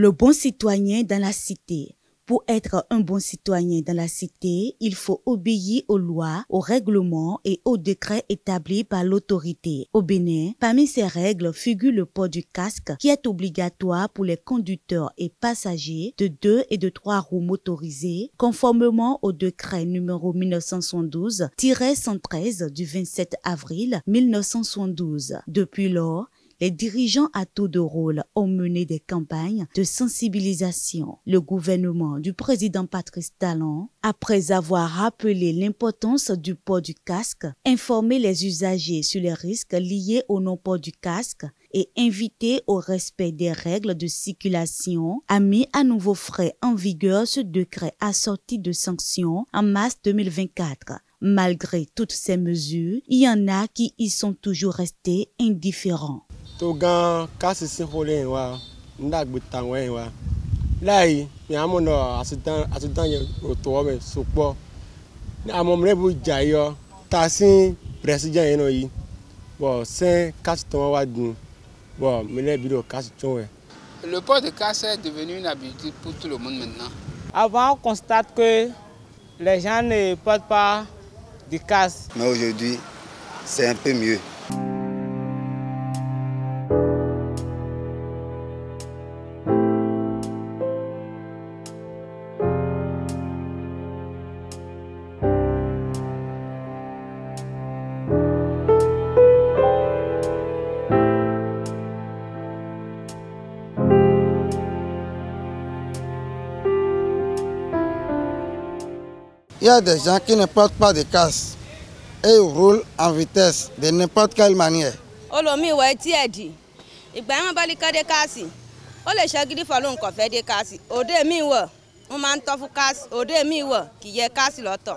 Le bon citoyen dans la cité. Pour être un bon citoyen dans la cité, il faut obéir aux lois, aux règlements et aux décrets établis par l'autorité. Au Bénin, parmi ces règles figure le port du casque qui est obligatoire pour les conducteurs et passagers de 2 et de 3 roues motorisées, conformément au décret numéro 1972-113 du 27 avril 1972. Depuis lors, les dirigeants à tour de rôle ont mené des campagnes de sensibilisation. Le gouvernement du président Patrice Talon, après avoir rappelé l'importance du port du casque, informé les usagers sur les risques liés au non-port du casque et invité au respect des règles de circulation, a mis à nouveau frais en vigueur ce décret assorti de sanctions en mars 2024. Malgré toutes ces mesures, il y en a qui y sont toujours restés indifférents. Togan kasi si holen wa ndag butan wen wa lai mi amono asidan ye to me sopo ni amomre bu jayo tasin president eno yi bon c'est kasi ton wa dun bon me le biro kasi ton. Le port de casque est devenu une habitude pour tout le monde maintenant. Avant, on constate que les gens ne portent pas de casque. Mais aujourd'hui, c'est un peu mieux. Il y a des gens qui ne portent pas de casque et roulent en vitesse de n'importe quelle manière. Olomi wa ti edi. Igba yan ba li ka de kasi. O le se gidi fo lo nkan fe de kasi. Ode mi wo, mo ma nto fu kasi. Ode mi wo, ki ye kasi loto.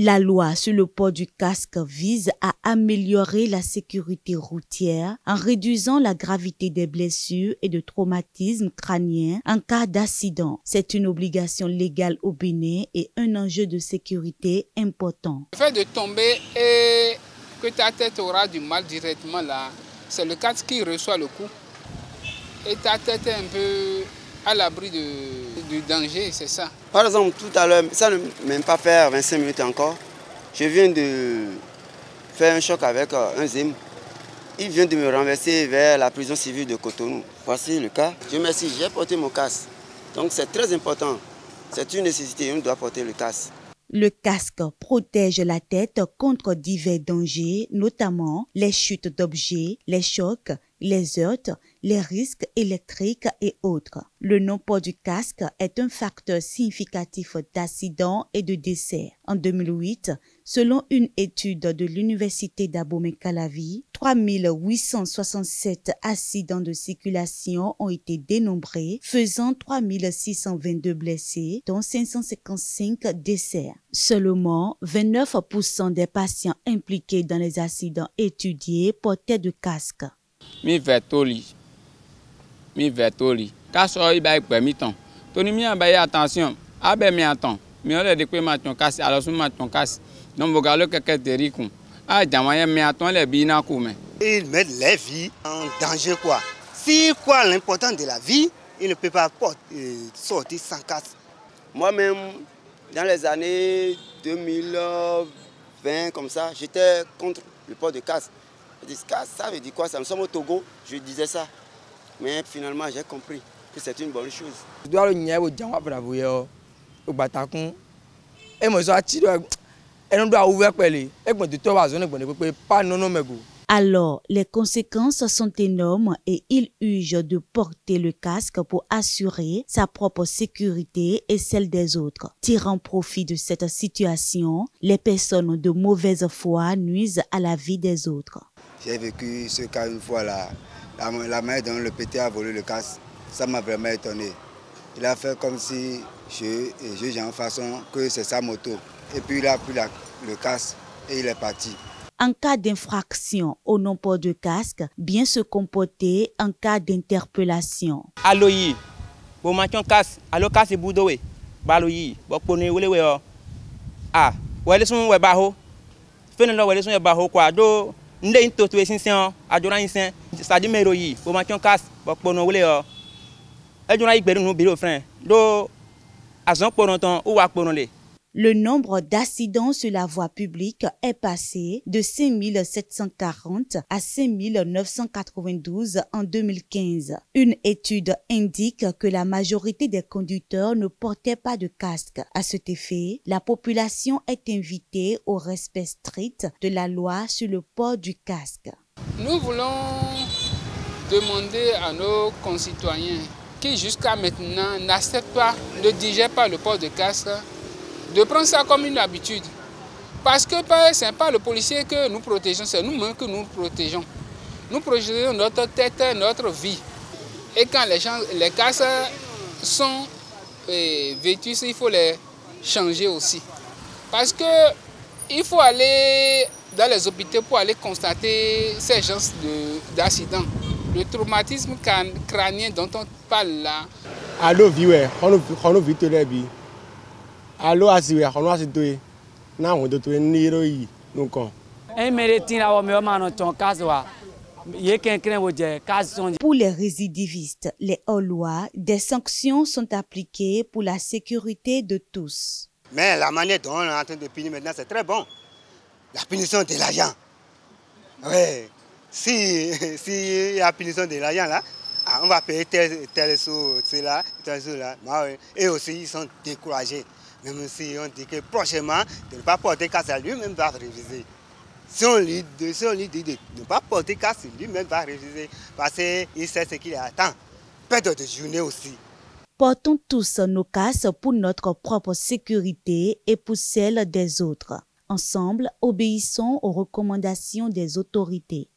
La loi sur le port du casque vise à améliorer la sécurité routière en réduisant la gravité des blessures et de traumatismes crâniens en cas d'accident. C'est une obligation légale au Bénin et un enjeu de sécurité important. Le fait de tomber et que ta tête aura du mal directement là, c'est le casque qui reçoit le coup. Et ta tête est un peu à l'abri du danger, c'est ça. Par exemple, tout à l'heure, ça ne même pas faire 25 minutes encore, je viens de faire un choc avec un Zim. Il vient de me renverser vers la prison civile de Cotonou. Voici le cas. Dieu merci, j'ai porté mon casque. Donc c'est très important. C'est une nécessité, on doit porter le casque. Le casque protège la tête contre divers dangers, notamment les chutes d'objets, les chocs, les heurts, les risques électriques et autres. Le non-port du casque est un facteur significatif d'accidents et de décès. En 2008, selon une étude de l'Université d'Abomey-Calavi, 3867 accidents de circulation ont été dénombrés, faisant 3622 blessés, dont 555 décès. Seulement 29% des patients impliqués dans les accidents étudiés portaient de casque. Mi vertoli. Casse il bail permis ton. Tony mi bail attention. Abe mi attend. Mi on de quoi ton casse alors sous ton casse. Donc vous regardez que terrible. Ah jamaya mi attend les bina comme. Ils mettent les vies en danger quoi. Si quoi l'important de la vie, il ne peut pas sortir sans casque. Moi-même, dans les années 2020 comme ça, j'étais contre le port de casque. Je dis, ça veut dire quoi? Ça me semble au Togo, je disais ça. Mais finalement, j'ai compris que c'est une bonne chose. Je dois le nier au Djamba Bravoye, au Batakon. Et moi, je dois ouvrir les et moi, de toi, pas non, mais go. Alors, les conséquences sont énormes et il urge de porter le casque pour assurer sa propre sécurité et celle des autres. Tirant profit de cette situation, les personnes de mauvaise foi nuisent à la vie des autres. J'ai vécu ce cas une fois là. La manière dont le PT a volé le casque, ça m'a vraiment étonné. Il a fait comme si j'ai en façon que c'est sa moto. Et puis il a pris le casque et il est parti. En cas d'infraction au non-port de casque, bien se comporter en cas d'interpellation. Aloyi, Bon manchon casse, allo casse boudoé. Balo yi, bo poni wele we o. Ah, wele sun we ba ho. Fene lo wele sun we ba ho kwa do nde into to esinsen adora insen, stadi mero yi, bo manchon casse, bo pono wele o. E jona yi gberu nu biro frère. Do azon pono ton ou wa pono le. Le nombre d'accidents sur la voie publique est passé de 5740 à 5992 en 2015. Une étude indique que la majorité des conducteurs ne portaient pas de casque. À cet effet, la population est invitée au respect strict de la loi sur le port du casque. Nous voulons demander à nos concitoyens qui jusqu'à maintenant n'acceptent pas, ne digèrent pas le port de casque, de prendre ça comme une habitude. Parce que ce n'est pas le policier que nous protégeons, c'est nous-mêmes que nous protégeons. Nous protégeons notre tête, notre vie. Et quand les casques sont vêtus, il faut les changer aussi. Parce qu'il faut aller dans les hôpitaux pour aller constater ces genres d'accidents. Le traumatisme crânien dont on parle là. Allo viwe, on vite les bi. Allo asiwe, on asitoe. Na on doto niro yi nukon. Pour les récidivistes, les hors-loi, des sanctions sont appliquées pour la sécurité de tous. Mais la manière dont on est en train de punir maintenant, c'est très bon. La punition de l'agent. Oui. Si y a punition de l'agent là, on va payer tel sous, cela, tel sous là. Et aussi, ils sont découragés. Même si on dit que prochainement, de ne pas porter casque, lui-même va réviser. Si on lui dit de ne pas porter casque, lui-même va réviser. Parce qu'il sait ce qu'il attend. Perte de journée aussi. Portons tous nos casques pour notre propre sécurité et pour celle des autres. Ensemble, obéissons aux recommandations des autorités.